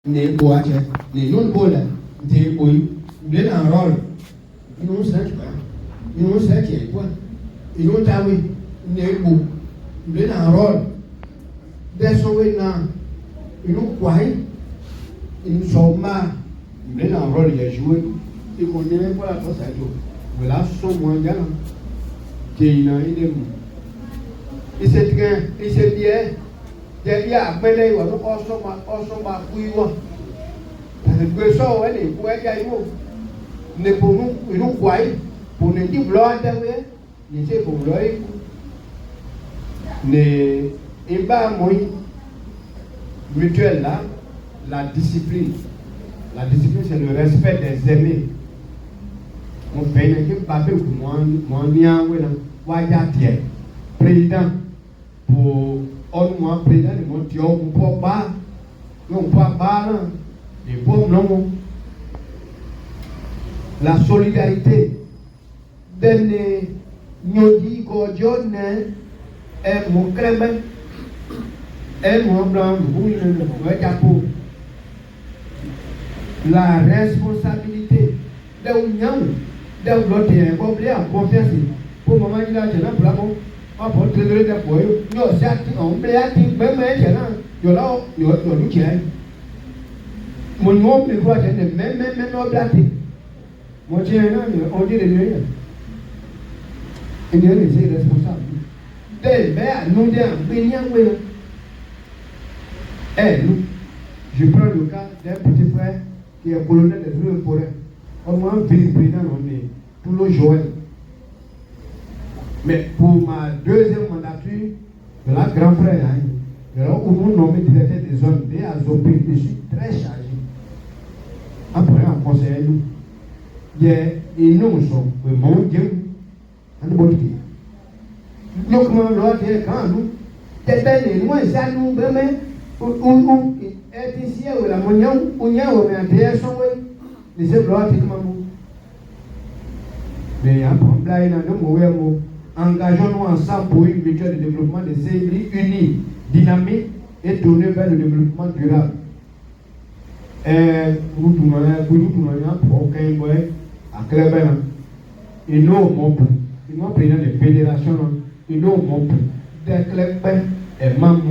ne boache ne non bola de boy de un rôle non c'est quoi non c'est quoi ils ont tawi ne bo de un rôle de sowe na ils ont quoi ils sont ma de un rôle il a joué et qu'on n'est même pas la force à jouer voilà son mondial qui n'a idée et c'est bien et c'est bien derrière après là on s'en kuiwa gbe so we le ku eja iwo ne bonu inu kwai bonu di blo adewe ni se bonu lo iku ne iba moi mutuelle là la discipline c'est le respect des aînés on fait ne ki ba be ku mo ni awe na wa ja tie président pour on moi président de mon tio on peut pas là les pauvres non. La solidarité des nyodi godjone est mon crème est mon blanc la responsabilité de l'union de l'autre est en confiance pour maman qui l'a tenu pour l'amour on peut te donner des poils nous ça on peut être même là là mon nom me voit même oblaté mon Dieu on dit les nuits et Dieu est responsable dès mais nous disons nous je prends le cas d'un petit frère qui est colonel des eaux et forêts au moins président on est tout le Joël mais pour ma deuxième mandature de la grand frère alors où nous nommé directeur des zones des Azopé je suis très chargé après un conseil nous il y a une notion que mon Dieu en bonne vie donc mon loi qui est quand nous t'es loin ça nous même ou est ici ou la moignon ou n'y a ou mais son oui les loi qui comment mais un problème là nous mauvais mot engageons-nous ensemble pour une mutuelle de développement de CEBRI unie dynamique et tournée vers le développement durable. Nous nous président de fédération, et nous mon des clubs et maman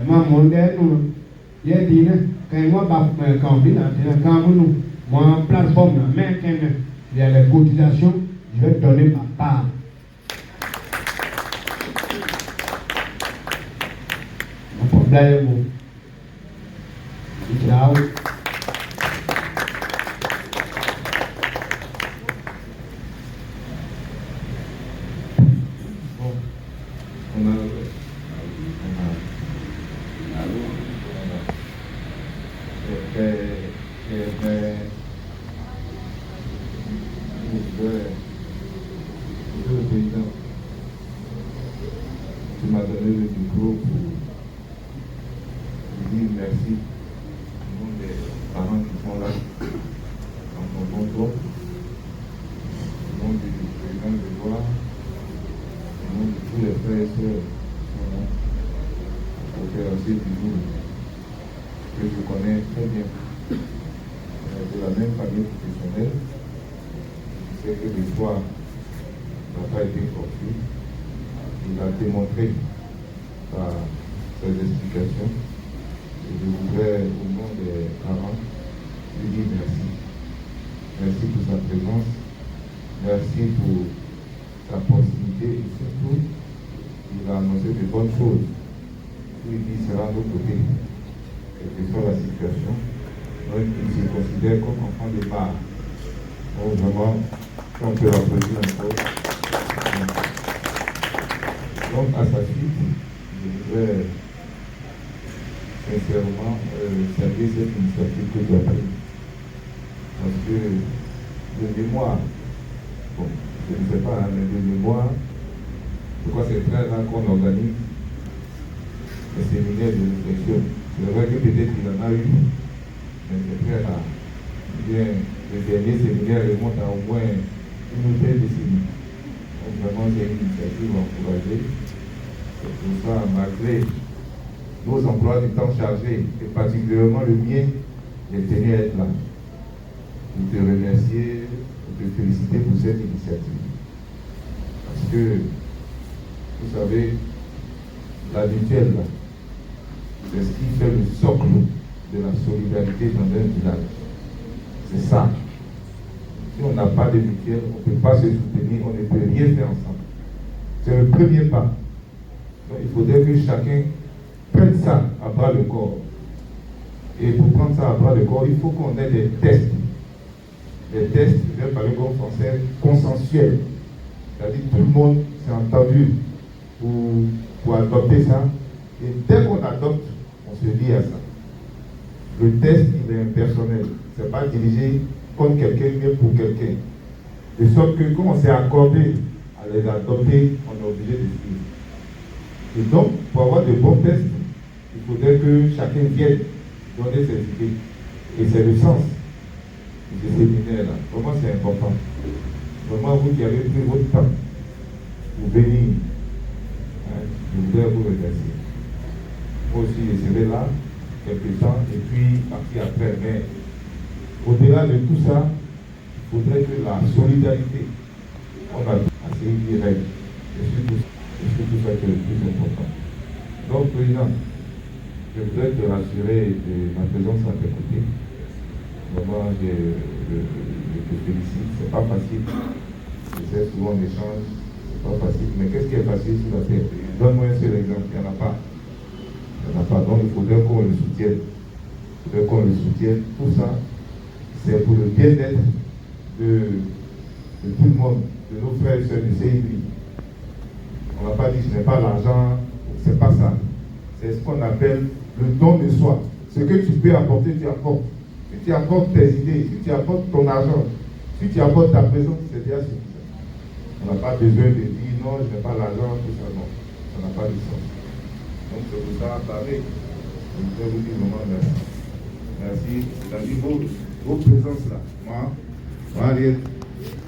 nous il y a dit quand moi quand nous moi plateforme mais quand il y a les cotisations je vais donner ma part. Mon problème Ciao. Tu m'as donné le micro pour dire merci. Des parents qui sont là dans ton bon tour, au nom du président de Loire, au nom de tous les frères et sœurs qui sont là, pour faire aussi du jour, que je connais très bien, de la même famille professionnelle. Je sais que l'histoire n'a pas été confuse. Il a démontré par ses explications. Et je voudrais, au nom des parents, lui dire merci. Merci pour sa présence. Merci pour sa proximité et surtout, il a annoncé de bonnes choses. Il dit qu'il sera de notre côté, quelle que soit la situation. Donc, il se considère comme enfant de part. Donc, vraiment, on peut l'applaudir encore. Donc, à sa suite, je voudrais sincèrement saluer cette initiative que tu as prise. Parce que de mémoire, bon, je ne sais pas, mais de mémoire, je crois que c'est très rare qu'on organise un séminaire de réflexion. C'est vrai que peut-être il en a eu, mais c'est très rare. Bien, le dernier séminaire remonte à au moins une belle décennie. Donc vraiment, c'est une initiative encouragée. C'est pour ça, malgré nos emplois du temps chargés, et particulièrement le mien, j'ai tenu à être là. Pour te remercier, pour te féliciter pour cette initiative. Parce que, vous savez, la mutuelle, là, c'est ce qui fait le socle de la solidarité dans un village. C'est ça. Si on n'a pas de mutuelle, on ne peut pas se soutenir, on ne peut rien faire ensemble. C'est le premier pas. Donc il faudrait que chacun prenne ça à bras le corps. Et pour prendre ça à bras le corps, il faut qu'on ait des tests. Des tests, je vais parler comme français, consensuels. C'est-à-dire que tout le monde s'est entendu pour adopter ça. Et dès qu'on adopte, on se lie à ça. Le test, il est impersonnel. Ce n'est pas dirigé contre quelqu'un, mais pour quelqu'un. De sorte que quand on s'est accordé à les adopter, on est obligé de suivre. Et donc, pour avoir de bons tests, il faudrait que chacun vienne donner ses idées. Et c'est le sens de ce séminaire-là. Vraiment, c'est important. Vraiment, vous qui avez pris votre temps pour venir, je voudrais vous remercier. Moi aussi, je serai là quelques temps et puis partir après. Mais au-delà de tout ça, il faudrait que la solidarité, on a assez direct. Et surtout ça qui est le plus important. Donc, Président, je voudrais te rassurer de ma présence à tes côtés. Vraiment, je te félicite. C'est pas facile. Je sais, souvent on échange, c'est pas facile. Mais qu'est-ce qui est facile sur la terre? Donne-moi un seul exemple. Il n'y en a pas. Il n'y en a pas. Donc, il faudrait qu'on le soutienne. Il faudrait qu'on le soutienne. Tout ça, c'est pour le bien-être de tout le monde, de nos frères et sœurs du CIB. On n'a pas dit que ce n'est pas l'argent, c'est pas ça. C'est ce qu'on appelle le don de soi. Ce que tu peux apporter, tu apportes. Si tu apportes tes idées, si tu apportes ton argent, si tu apportes ta présence, c'est déjà suffisant. On n'a pas besoin de dire non, je n'ai pas l'argent, tout ça, non. Ça n'a pas de sens. Donc c'est pour ça, pareil. Je voudrais vous dire vraiment merci. Merci. C'est-à-dire vos présences là. Moi,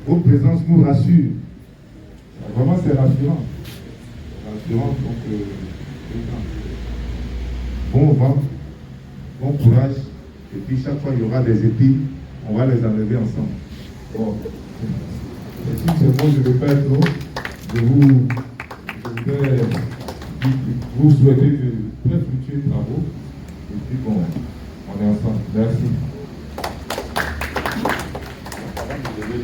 vos présences nous rassurent. Vraiment, c'est rassurant. Rassurant, donc, bon vent, bon courage. Et puis chaque fois il y aura des épines, on va les enlever ensemble. Bon. Et si c'est bon, je ne vais pas être long. Je voudrais vous souhaiter de très fructueux travaux. Et puis bon, on est ensemble. Merci. Je vais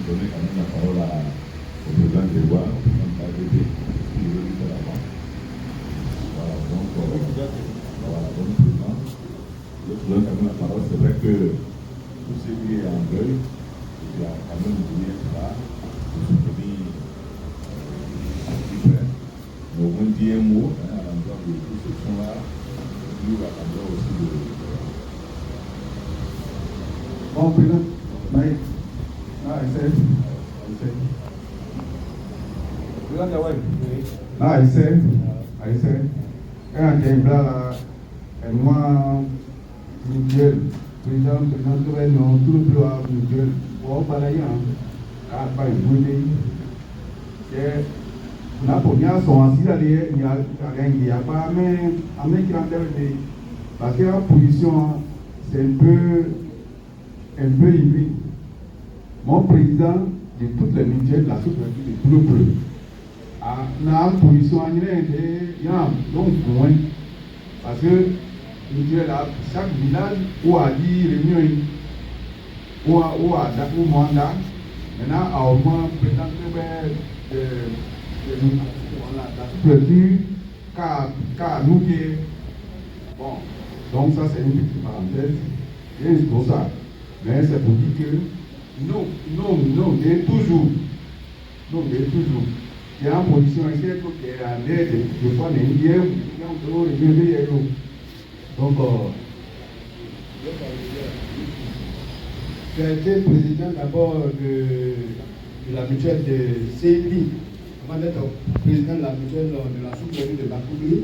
donner quand même la parole au président Grégoire, au président de l'ADP, qui veut lui faire avant. Voilà, donc, voilà, donc, président, je donne quand même la parole. C'est vrai que tout ce qui est en deuil, il y a quand même voulu être là pour soutenir un petit frère. Mais au moins dire un mot à l'endroit de tous ceux qui sont là, lui à l'endroit aussi de. Bon, président, Mike. Ah, I said. Quand j'ai là, et moi, mutuel, président, non, tout le bureau mutuel, bon, pareil, car pas une bonne on a pour bien son assis là, il n'y a pas un mec qui est parce que la position, c'est un peu hybride. Mon président de toutes les mutuelles, la sous-préfecture de tout le bleu. Dans la position, il y a donc moins. Parce que mutuelle, chaque village, où a dit réunion, où a mandat, maintenant, au moins, président de la sous-préfecture, car nous qui. Bon, donc ça, c'est une petite parenthèse. Et c'est pour ça. Mais c'est pour dire que. Non, j'ai toujours. Non, j'ai toujours. Il y a une position ici qui est à l'aide de fois l'indienne, donc, j'ai été président d'abord de la mutuelle de CIP, avant d'être président de la mutuelle de la sous-préfecture de Bakouli.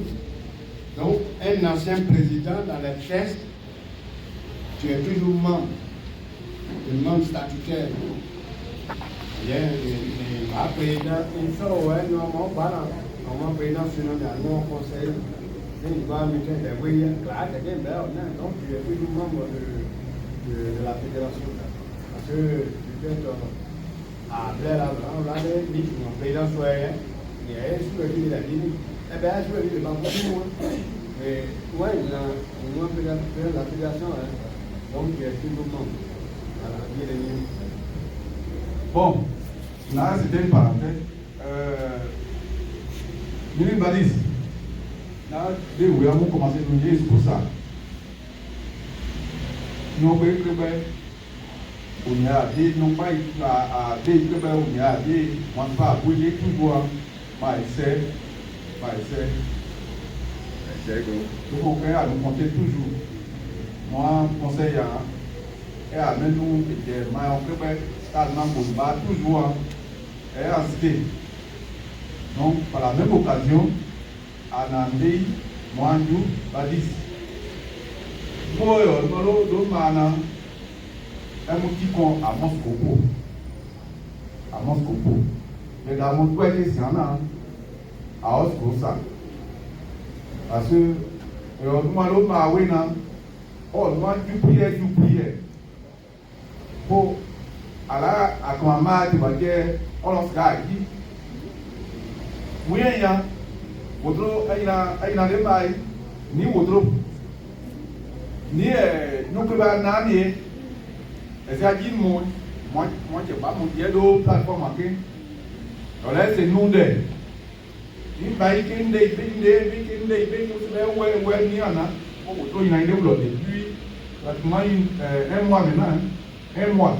Donc, un ancien président dans les tests, tu es toujours membre. Le membre statutaire. Après, il faut normalement comment président national non conseil, il va mettre des voyants, là, donc tu es plus membre de la fédération. Parce que peut-être à Blair, on a des meetings, président soyez, il y a un sur le la Guinée, eh bien, je vais dire, pas beaucoup, mais ouais, il a la fédération, donc il y a plus de membre. Voilà, il y a des membres. Bon, là c'était une parenthèse. Mini Badis, là, dès où nous avons commencé à nous dire pour ça. Nous avons fait que on y a dit, non pas à dire que on y a dit, on ne va pas bouger toujours, mais donc on fait à nous compter toujours. Moi, conseil et à même nous, mais on fait toujours et en cité. Donc, par la même occasion, Anandé, Moandou, Badis. Moi, un petit con à Moscou. Mais dans mon point de vue, à Moscou, ça. Parce que, moi, du prière. Pour, à comment tu vas dire, on lance gagné. Oui, il y a des bails, ni autre, ni nous que va nani, et ça dit moi, je pas mon dieu d'eau, plateforme à qui, alors c'est nous deux. Ni bail qui n'est ouais, ni en a, il y a une bloc depuis pratiquement un mois maintenant, un mois.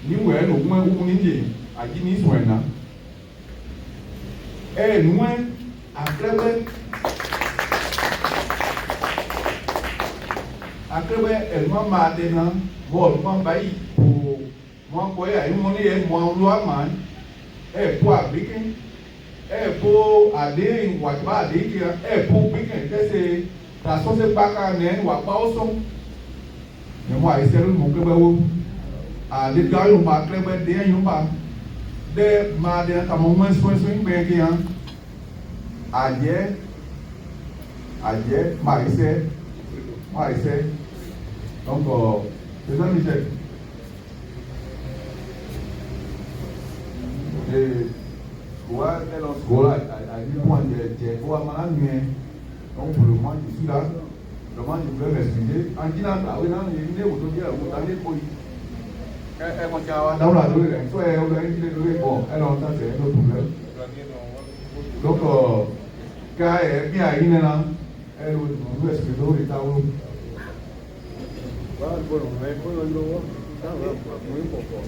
Ni ouais, au moins, où on est à Guinée, soit là. Et nous, après, elle m'a maintenant, bon, pour moi, quoi, il y a moi, loi, man, et pour appliquer, et pour aller, ou pas aller, et pour piquer, c'est la sauce pas qu'à n'est, ou pas au son. Mais moi, c'est le mot que vous à des gars, on va créer des gens, des madères, comme au moins, soin, bien, ayer, Marissé, donc, c'est ça, Michel. Et, voilà, à lui, moi, j'ai quoi, madame, donc, pour le moment, je suis là. Le moment, je voulais m'excuser. En disant, ah oui, non, il est aujourd'hui, vous avez pour dans la douille, soit elle a dit bon, alors ça c'est un autre problème. Donc, quand elle est bien à Inena, elle nous explique les taous. Voilà, bon, mais pour le moment, ça va, oui, pourquoi.